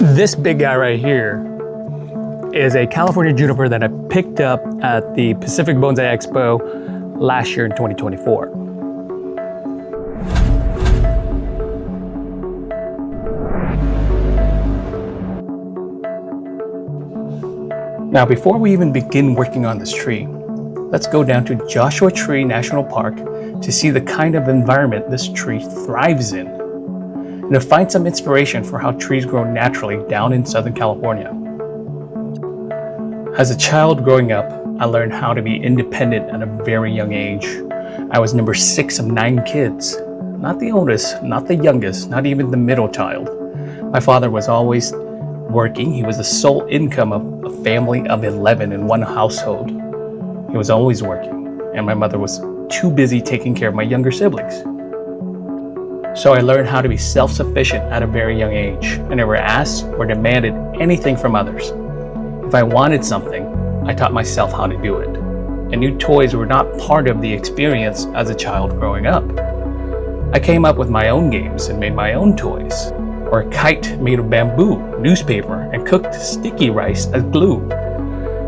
This big guy right here is a California juniper that I picked up at the Pacific Bonsai Expo last year in 2024. Now, before we even begin working on this tree, let's go down to Joshua Tree National Park to see the kind of environment this tree thrives in, and to find some inspiration for how trees grow naturally down in Southern California. As a child growing up, I learned how to be independent at a very young age. I was number 6 of 9 kids, not the oldest, not the youngest, not even the middle child. My father was always working. He was the sole income of a family of 11 in one household. He was always working, and my mother was too busy taking care of my younger siblings. So I learned how to be self-sufficient at a very young age. I never asked or demanded anything from others. If I wanted something, I taught myself how to do it. And new toys were not part of the experience as a child growing up. I came up with my own games and made my own toys, or a kite made of bamboo, newspaper, and cooked sticky rice as glue.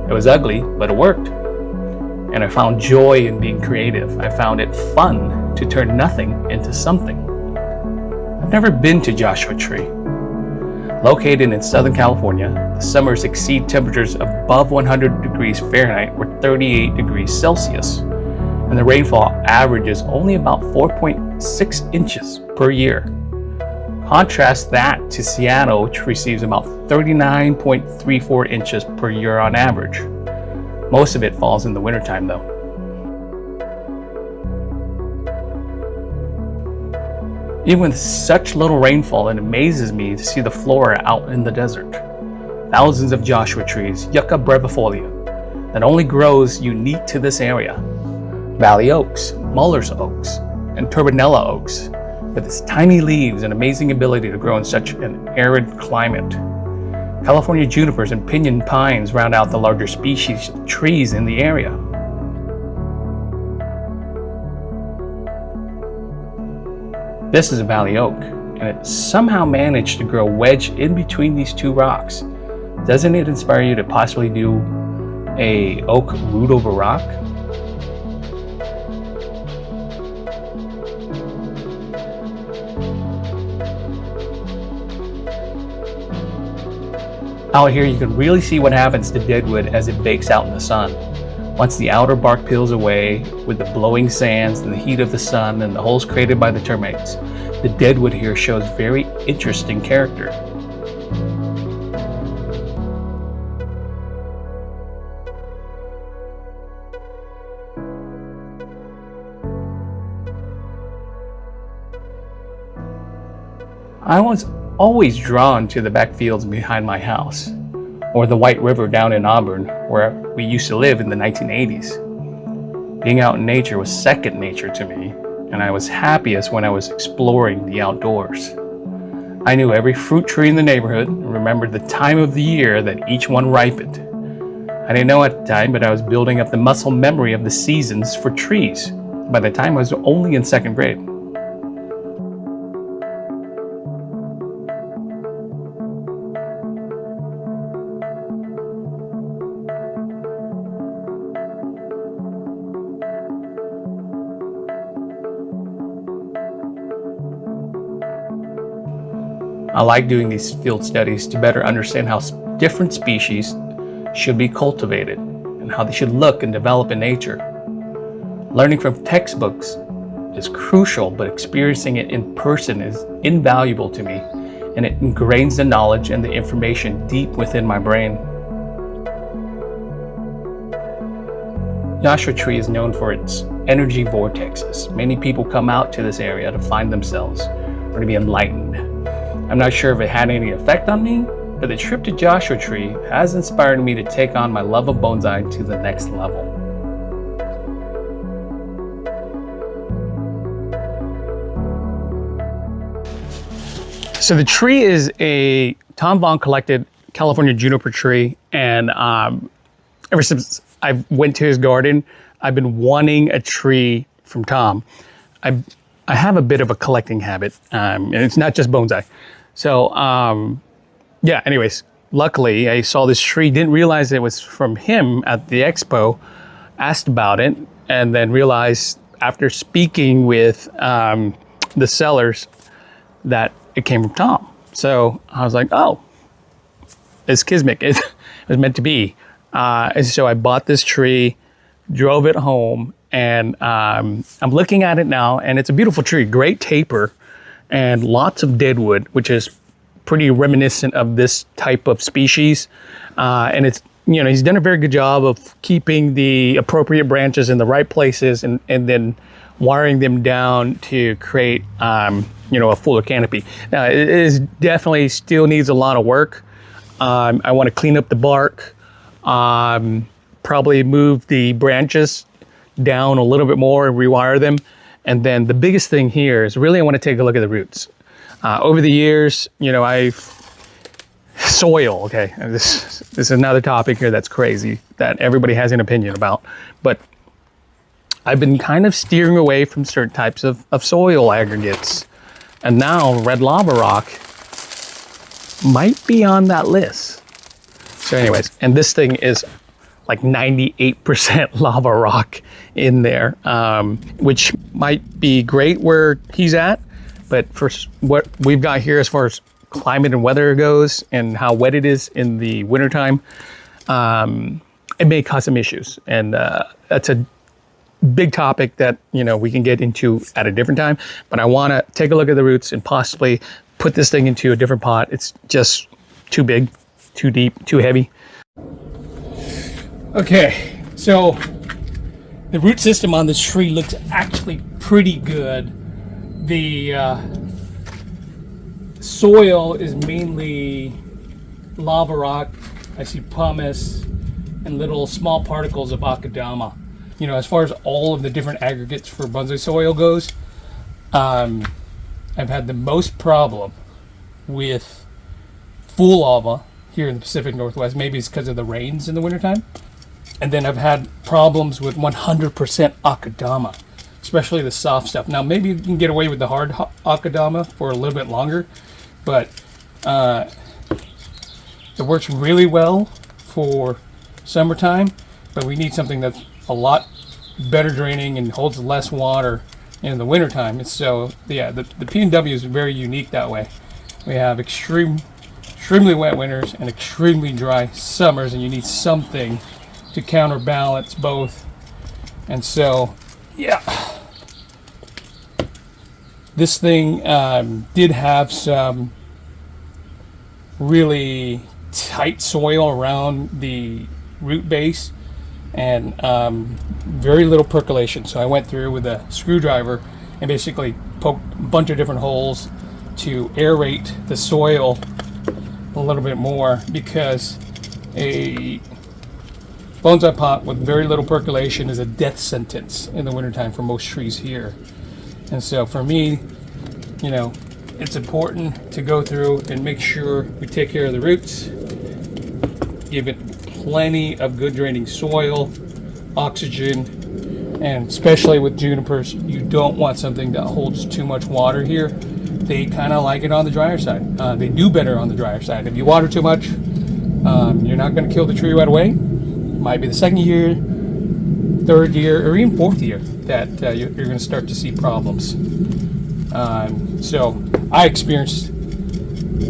It was ugly, but it worked. And I found joy in being creative. I found it fun to turn nothing into something. I've never been to Joshua Tree. Located in Southern California, the summers exceed temperatures above 100 degrees Fahrenheit or 38 degrees Celsius, and the rainfall averages only about 4.6 inches per year. Contrast that to Seattle, which receives about 39.34 inches per year on average. Most of it falls in the wintertime though. Even with such little rainfall, it amazes me to see the flora out in the desert. Thousands of Joshua trees, Yucca brevifolia, that only grows unique to this area. Valley oaks, Muller's oaks, and Turbinella oaks, with its tiny leaves and amazing ability to grow in such an arid climate. California junipers and pinyon pines round out the larger species of trees in the area. This is a valley oak, and it somehow managed to grow wedged in between these two rocks. Doesn't it inspire you to possibly do a oak root over rock? Out here you can really see what happens to deadwood as it bakes out in the sun. Once the outer bark peels away with the blowing sands and the heat of the sun and the holes created by the termites, the deadwood here shows very interesting character. I was always drawn to the back fields behind my house, or the White River down in Auburn, where we used to live in the 1980s. Being out in nature was second nature to me, and I was happiest when I was exploring the outdoors. I knew every fruit tree in the neighborhood and remembered the time of the year that each one ripened. I didn't know at the time, but I was building up the muscle memory of the seasons for trees by the time I was only in 2nd grade. I like doing these field studies to better understand how different species should be cultivated and how they should look and develop in nature. Learning from textbooks is crucial, but experiencing it in person is invaluable to me, and it ingrains the knowledge and the information deep within my brain. Joshua Tree is known for its energy vortexes. Many people come out to this area to find themselves or to be enlightened. I'm not sure if it had any effect on me, but the trip to Joshua Tree has inspired me to take on my love of bonsai to the next level. So the tree is a Tom Voung collected California juniper tree, and ever since I went to his garden, I've been wanting a tree from Tom. I have a bit of a collecting habit, and it's not just bonsai. So yeah, anyways, luckily I saw this tree, didn't realize it was from him at the expo, asked about it, and then realized after speaking with the sellers that it came from Tom. So I was like, oh, it's kismet. It was meant to be. And so I bought this tree, drove it home, and I'm looking at it now, and it's a beautiful tree, great taper, and lots of deadwood, which is pretty reminiscent of this type of species. And it's, you know, he's done a very good job of keeping the appropriate branches in the right places and then wiring them down to create, you know, a fuller canopy. Now, it is definitely still needs a lot of work. I want to clean up the bark, probably move the branches down a little bit more and rewire them. And then the biggest thing here is really I want to take a look at the roots. Over the years, you know, soil, okay, and this is another topic here that's crazy that everybody has an opinion about, but I've been kind of steering away from certain types of soil aggregates, and now red lava rock might be on that list. So anyways, and this thing is like 98% lava rock in there, which might be great where he's at, but for what we've got here as far as climate and weather goes and how wet it is in the wintertime, it may cause some issues. And that's a big topic that, you know, we can get into at a different time, but I want to take a look at the roots and possibly put this thing into a different pot. It's just too big, too deep, too heavy. Okay, so the root system on this tree looks actually pretty good. The soil is mainly lava rock. I see pumice and little small particles of akadama. You know, as far as all of the different aggregates for bonsai soil goes, I've had the most problem with full lava here in the Pacific Northwest. Maybe it's because of the rains in the wintertime. And then I've had problems with 100% akadama, especially the soft stuff. Now, maybe you can get away with the hard akadama for a little bit longer, but it works really well for summertime, but we need something that's a lot better draining and holds less water in the wintertime. And so, yeah, the P&W is very unique that way. We have extremely wet winters and extremely dry summers, and you need something to counterbalance both. And so, yeah, this thing did have some really tight soil around the root base and very little percolation. So I went through with a screwdriver and basically poked a bunch of different holes to aerate the soil a little bit more, because a bonsai pot with very little percolation is a death sentence in the wintertime for most trees here. And so for me, you know, it's important to go through and make sure we take care of the roots, give it plenty of good draining soil, oxygen, and especially with junipers, you don't want something that holds too much water here. They kind of like it on the drier side. They do better on the drier side. If you water too much, you're not going to kill the tree right away. Might be the second year, third year, or even fourth year that you're going to start to see problems. So I experienced a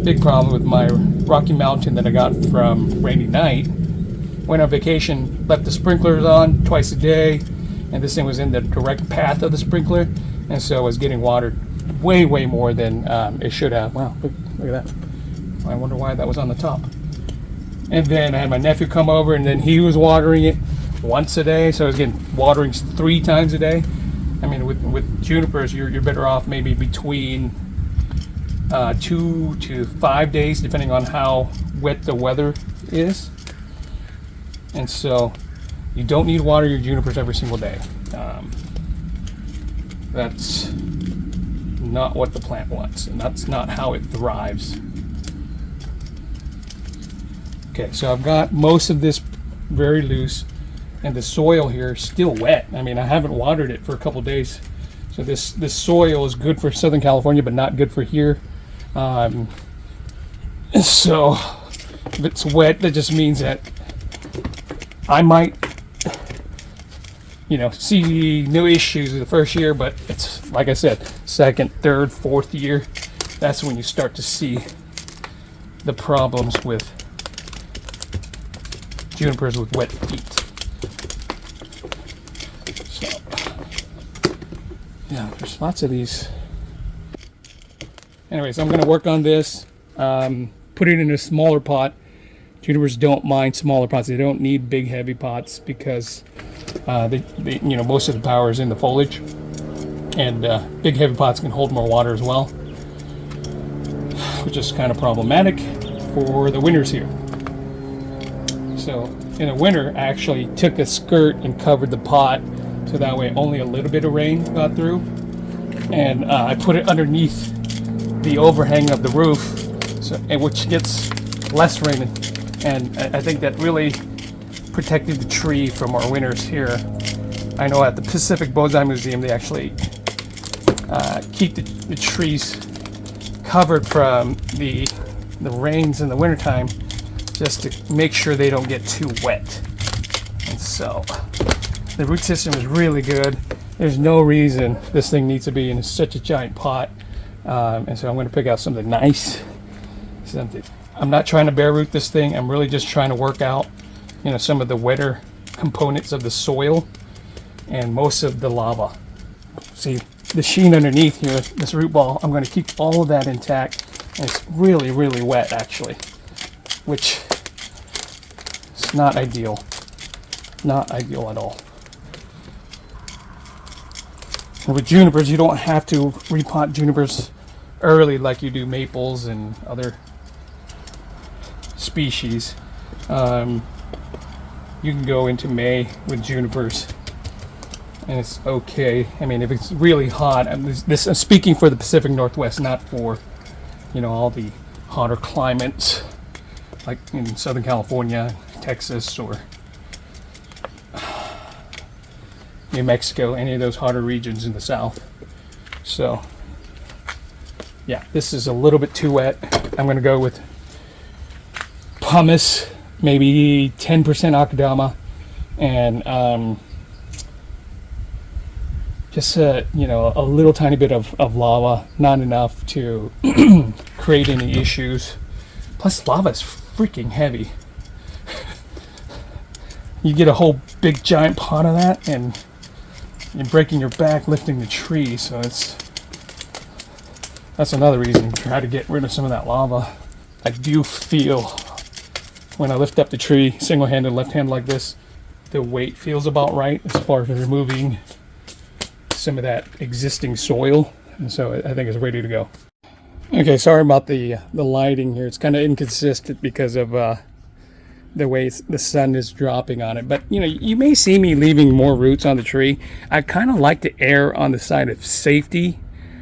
big problem with my Rocky Mountain that I got from Rainy Night. Went on vacation, left the sprinklers on twice a day, and this thing was in the direct path of the sprinkler, and so I was getting watered way more than it should have. Wow, look at that. I wonder why that was on the top. And then I had my nephew come over, and then he was watering it once a day, so I was getting watering 3 times a day. I mean, with junipers, you're better off maybe between 2 to 5 days, depending on how wet the weather is. And so you don't need to water your junipers every single day. That's not what the plant wants, and that's not how it thrives. Okay, so I've got most of this very loose, and the soil here is still wet. I mean, I haven't watered it for a couple days. So this soil is good for Southern California, but not good for here. So if it's wet, that just means that I might, you know, see no issues in the first year, but it's like I said, second, third, fourth year, that's when you start to see the problems with junipers with wet feet. So yeah, there's lots of these. Anyways, I'm going to work on this, put it in a smaller pot. Junipers don't mind smaller pots. They don't need big heavy pots because they you know, most of the power is in the foliage, and big heavy pots can hold more water as well, which is kind of problematic for the winters here. So in the winter, I actually took a skirt and covered the pot so that way only a little bit of rain got through, and I put it underneath the overhang of the roof, so which gets less rain, and I think that really protected the tree from our winters here. I know at the Pacific Bonsai Museum they actually keep the trees covered from the rains in the wintertime just to make sure they don't get too wet. And so the root system is really good. There's no reason this thing needs to be in such a giant pot. And so I'm going to pick out something nice. I'm not trying to bare root this thing. I'm really just trying to work out, you know, some of the wetter components of the soil and most of the lava. See the sheen underneath here, this root ball, I'm going to keep all of that intact. And it's really, really wet actually, which is not ideal. Not ideal at all. And with junipers, you don't have to repot junipers early like you do maples and other species. You can go into May with junipers and it's okay. I mean, if it's really hot, and this I'm speaking for the Pacific Northwest, not for, you know, all the hotter climates like in Southern California, Texas, or New Mexico, any of those hotter regions in the south. So yeah, this is a little bit too wet. I'm going to go with pumice, maybe 10% akadama, and just you know, a little tiny bit of lava, not enough to create any issues. Plus lava is freaking heavy. You get a whole big giant pot of that and you're breaking your back lifting the tree, so that's another reason to try to get rid of some of that lava. I do feel when I lift up the tree single-handed, left hand like this, the weight feels about right as far as removing some of that existing soil, and so I think it's ready to go. Okay, sorry about the lighting here. It's kind of inconsistent because of the way the sun is dropping on it, but you know, you may see me leaving more roots on the tree. I kind of like to err on the side of safety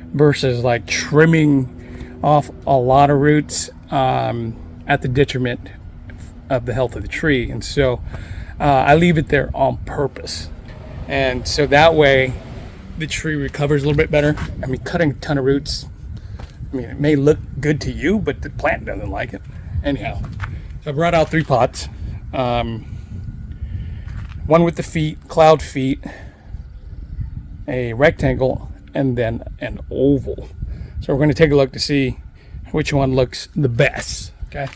versus like trimming off a lot of roots at the detriment of the health of the tree, and so I leave it there on purpose, and so that way the tree recovers a little bit better. I mean, cutting a ton of roots, I mean, it may look good to you, but the plant doesn't like it. Anyhow, so I brought out 3 pots. One with the feet, cloud feet, a rectangle, and then an oval. So we're going to take a look to see which one looks the best. Okay,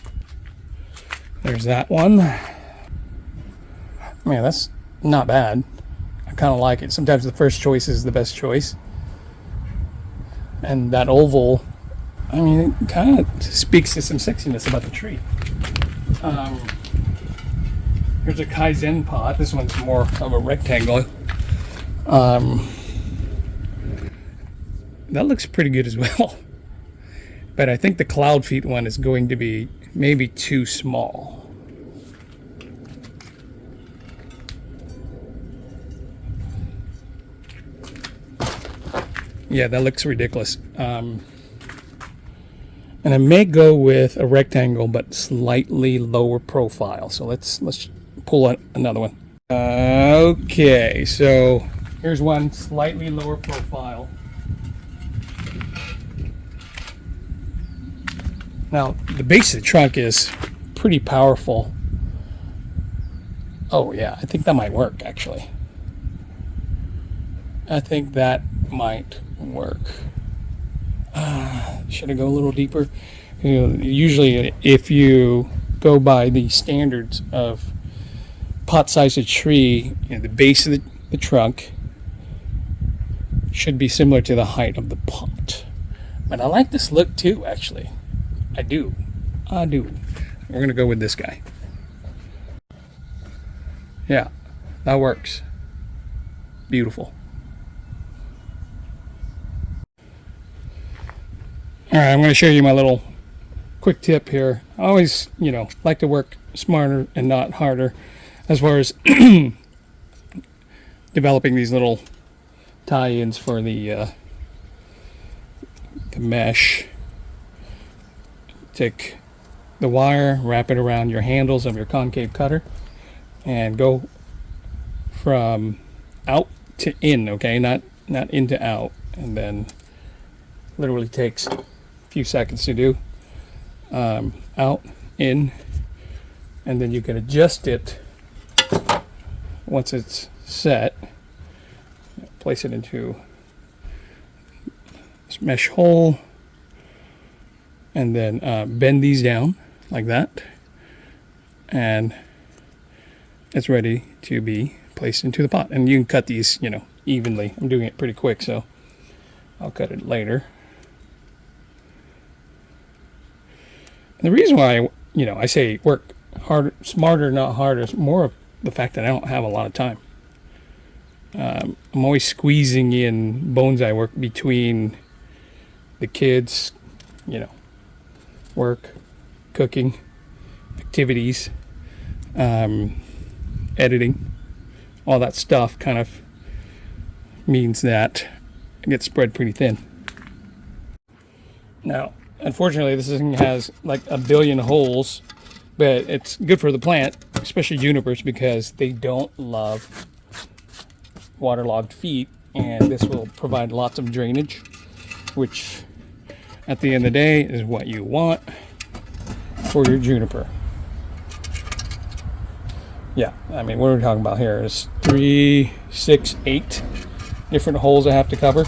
there's that one. Man, that's not bad. I kind of like it. Sometimes the first choice is the best choice. And that oval, I mean, it kind of speaks to some sexiness about the tree. Here's a Kaizen pot. This one's more of a rectangle. That looks pretty good as well. But I think the cloud feet one is going to be maybe too small. Yeah, that looks ridiculous. And I may go with a rectangle, but slightly lower profile. So let's pull out another one. Okay, so here's one slightly lower profile. Now, the base of the trunk is pretty powerful. Oh yeah, I think that might work actually. I think that might work. Should I go a little deeper? You know, usually if you go by the standards of pot size of tree, you know, the base of the trunk should be similar to the height of the pot. But I like this look too, actually. I do. We're gonna go with this guy. Yeah, that works. Beautiful. All right, I'm going to show you my little quick tip here. I always, you know, like to work smarter and not harder as far as developing these little tie-ins for the mesh. Take the wire, wrap it around your handles of your concave cutter, and go from out to in, okay? Not into out, and then literally takes few seconds to do. Out, in, and then you can adjust it once it's set. Place it into this mesh hole, and then bend these down like that, and it's ready to be placed into the pot. And you can cut these, you know, evenly. I'm doing it pretty quick, so I'll cut it later. And the reason why, you know, I say work harder, smarter, not harder, is more of the fact that I don't have a lot of time. I'm always squeezing in bonsai work between the kids, you know, work, cooking, activities, editing, all that stuff kind of means that it gets spread pretty thin. Now, unfortunately, this thing has like a billion holes, but it's good for the plant, especially junipers, because they don't love waterlogged feet, and this will provide lots of drainage, which at the end of the day is what you want for your juniper. Yeah, I mean, what are we talking about here? Is 3, 6, 8 different holes I have to cover.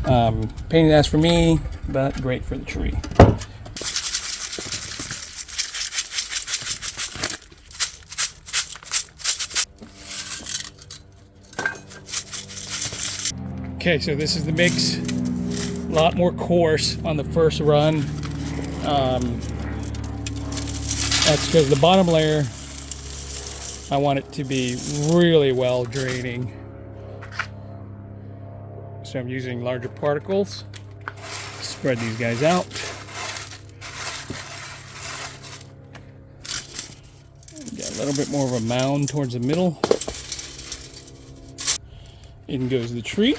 Pain in the ass for me, but great for the tree. Okay, so this is the mix. A lot more coarse on the first run. That's because the bottom layer, I want it to be really well draining. So I'm using larger particles. Spread these guys out. Get a little bit more of a mound towards the middle. In goes the tree.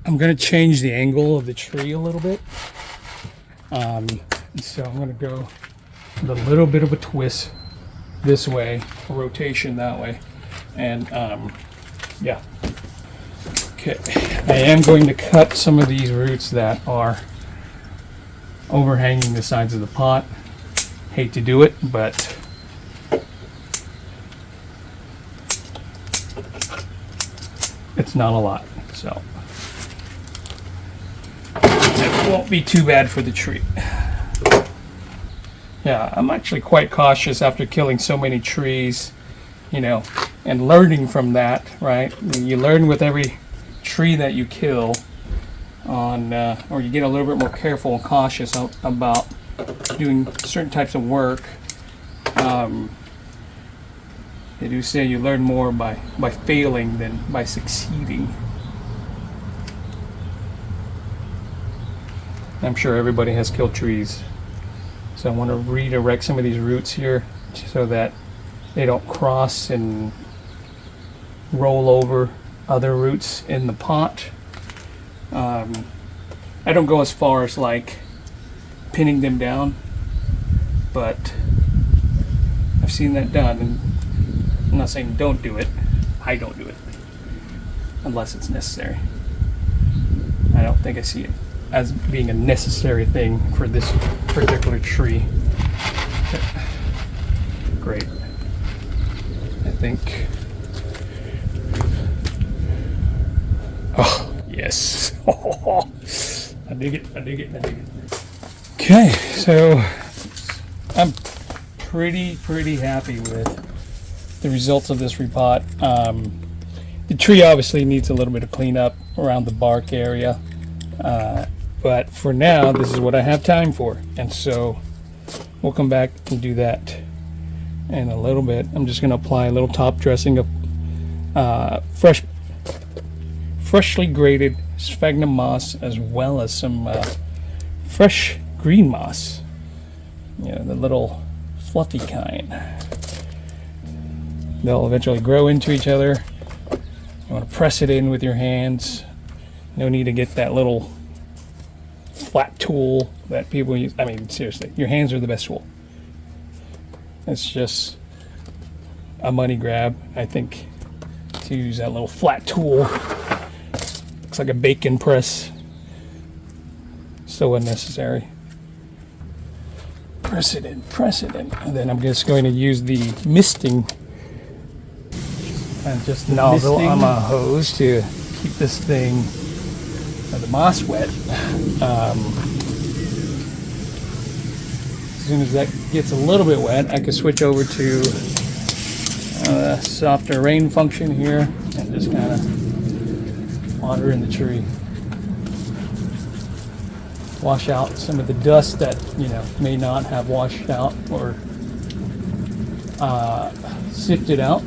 I'm going to change the angle of the tree a little bit. So I'm going to go with a little bit of a twist this way, a rotation that way. And yeah. Okay, I am going to cut some of these roots that are overhanging the sides of the pot. Hate to do it, but it's not a lot, so it won't be too bad for the tree. Yeah, I'm actually quite cautious after killing so many trees, you know, and learning from that, right? You learn with every tree that you kill on, or you get a little bit more careful and cautious about doing certain types of work. They do say you learn more by failing than by succeeding. I'm sure everybody has killed trees. So I want to redirect some of these roots here so that they don't cross and roll over other roots in the pot. I don't go as far as like pinning them down, but I've seen that done, and I'm not saying don't do it. I don't do it unless it's necessary. I don't think I see as being a necessary thing for this particular tree. Great. I think. Oh, yes. I dig it, I dig it, I dig it. Okay, so I'm pretty happy with the results of this repot. The tree obviously needs a little bit of cleanup around the bark area, but for now this is what I have time for, and so we'll come back and do that in a little bit. I'm just going to apply a little top dressing of freshly grated sphagnum moss, as well as some fresh green moss, you know, the little fluffy kind. They'll eventually grow into each other. You want to press it in with your hands. No need to get that little flat tool that people use. I mean, seriously, your hands are the best tool. It's just a money grab, I think, to use that little flat tool. Looks like a bacon press. So unnecessary. Press it in, and then I'm just going to use the misting and just nozzle on my hose to keep this thing, the moss wet. As soon as that gets a little bit wet, I can switch over to softer rain function here and just kind of water in the tree. Wash out some of the dust that, you know, may not have washed out or sifted out.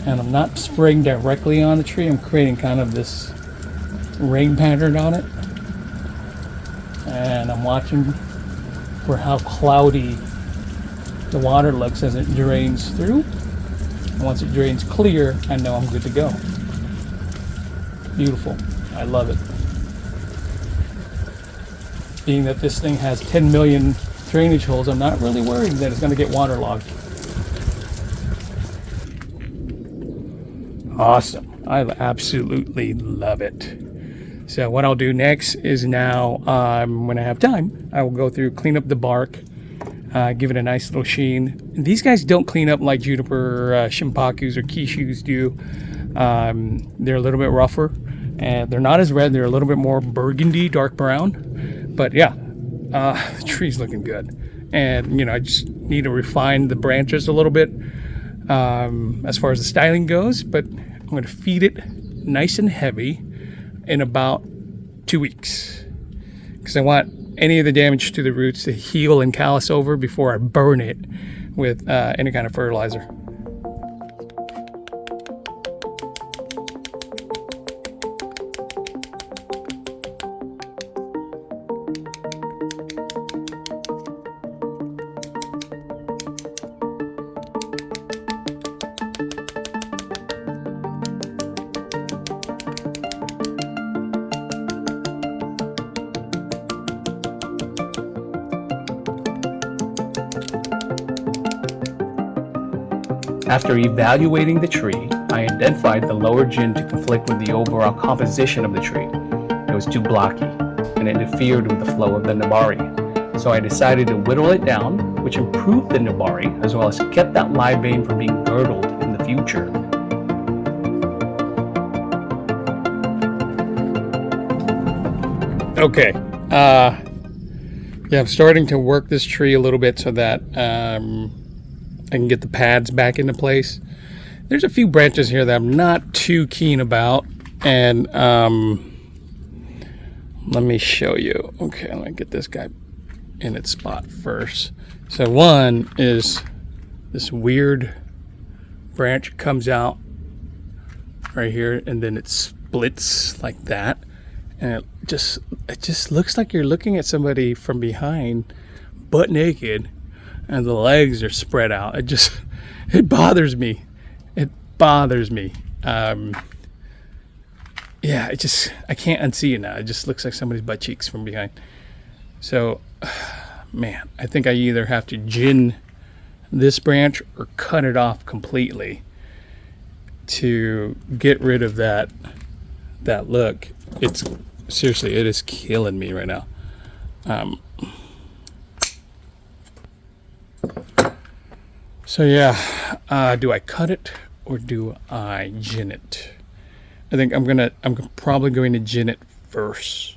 And I'm not spraying directly on the tree. I'm creating kind of this rain pattern on it. And I'm watching for how cloudy the water looks as it drains through. And once it drains clear, I know I'm good to go. Beautiful. I love it. Being that this thing has 10 million drainage holes, I'm not really worried that it's going to get waterlogged. Awesome. I absolutely love it. So what I'll do next is now, when I have time, I will go through, clean up the bark, give it a nice little sheen. And these guys don't clean up like juniper shimpakus or kishus do. They're a little bit rougher, and they're not as red. They're a little bit more burgundy, dark brown. But yeah, the tree's looking good. And, you know, I just need to refine the branches a little bit as far as the styling goes. But I'm going to feed it nice and heavy in about 2 weeks, because I want any of the damage to the roots to heal and callus over before I burn it with any kind of fertilizer. After evaluating the tree, I identified the lower gin to conflict with the overall composition of the tree. It was too blocky and interfered with the flow of the nabari. So I decided to whittle it down, which improved the nabari as well as kept that live vein from being girdled in the future. Okay, yeah, I'm starting to work this tree a little bit so that I can get the pads back into place. There's a few branches here that I'm not too keen about, and let me show you. Okay, I'm gonna get this guy in its spot first. So one is this weird branch comes out right here, and then it splits like that, and it just looks like you're looking at somebody from behind, butt naked, and the legs are spread out. It bothers me. It bothers me. Yeah, I can't unsee it now. It just looks like somebody's butt cheeks from behind. So, man, I think I either have to gin this branch or cut it off completely to get rid of that that look. It's seriously, it is killing me right now. So yeah, do I cut it or do I gin it? I think I'm probably going to gin it first,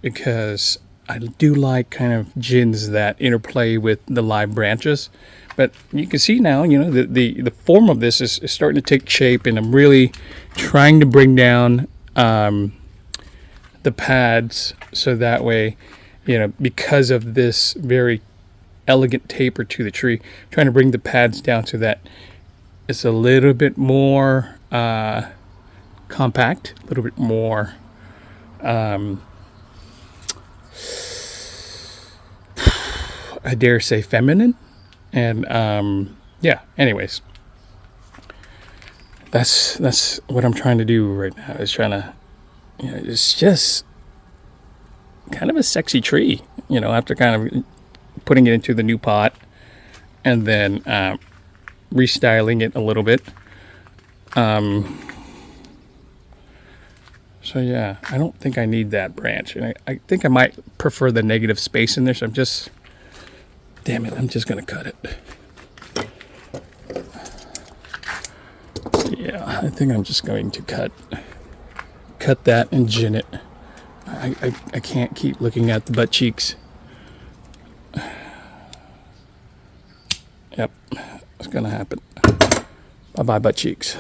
because I do like kind of gins that interplay with the live branches. But you can see now, you know, the form of this is starting to take shape, and I'm really trying to bring down the pads, so that way, you know, because of this very elegant taper to the tree, I'm trying to bring the pads down so that it's a little bit more compact, a little bit more I dare say feminine. And yeah, anyways, that's what I'm trying to do right now, is trying to, you know, it's just kind of a sexy tree, you know, after kind of putting it into the new pot and then restyling it a little bit. So yeah, I don't think I need that branch, and I think I might prefer the negative space in there, so I'm just, damn it, I'm just gonna cut it. Yeah, I think I'm just going to cut that and gin it. I can't keep looking at the butt cheeks. Yep, it's gonna happen. Bye-bye, butt cheeks.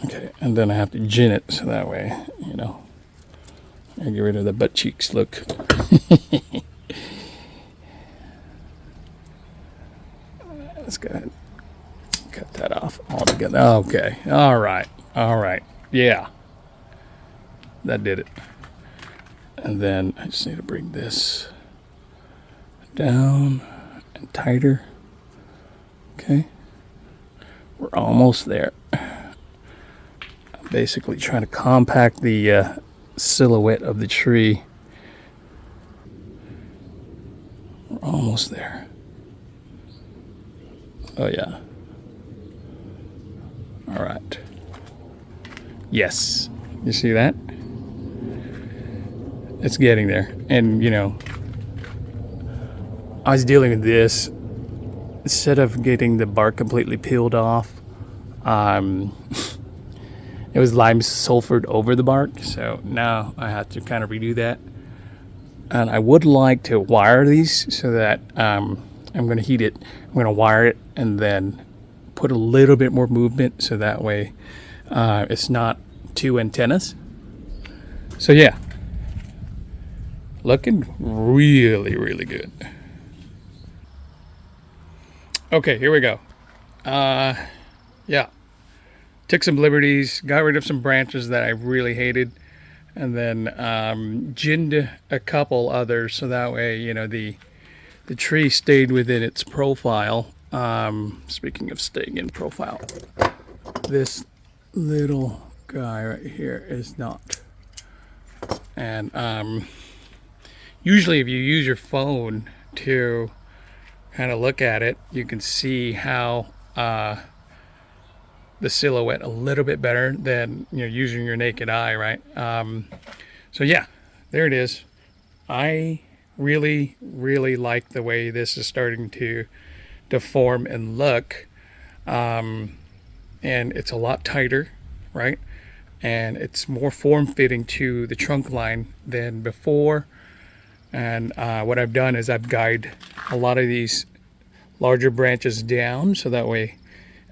Okay, and then I have to gin it, so that way, you know, I get rid of the butt cheeks look. Let's go ahead and cut that off altogether. Okay, all right, yeah, that did it. And then I just need to bring this down and tighter. Okay, we're almost there. I'm basically trying to compact the silhouette of the tree. We're almost there. Oh yeah. All right. Yes. You see that? It's getting there. And you know, I was dealing with this, instead of getting the bark completely peeled off, it was lime sulfured over the bark, so now I have to kind of redo that. And I would like to wire these, so that I'm going to heat it, I'm going to wire it and then put a little bit more movement, so that way it's not too antennas. So yeah, looking really, really good. Okay, here we go. Yeah, took some liberties, got rid of some branches that I really hated, and then ginned a couple others, so that way, you know, the tree stayed within its profile. Speaking of staying in profile, this little guy right here is not. And usually if you use your phone to kind of look at it, you can see how the silhouette a little bit better than, you know, using your naked eye, right? So yeah, there it is. I really, really like the way this is starting to form and look, and it's a lot tighter, right? And it's more form-fitting to the trunk line than before. And what I've done is I've guyed a lot of these larger branches down, so that way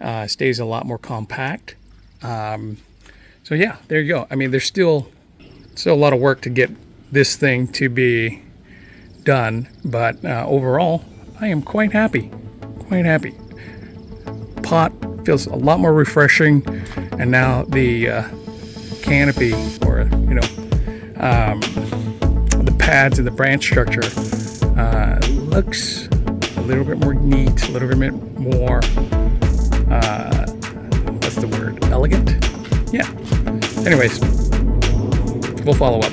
it stays a lot more compact. So yeah, there you go. I mean, there's still a lot of work to get this thing to be done, but overall I am quite happy. Pot feels a lot more refreshing, and now the canopy, or you know, the pads and the branch structure looks a little bit more neat, a little bit more what's the word, elegant. Yeah, anyways, we'll follow up.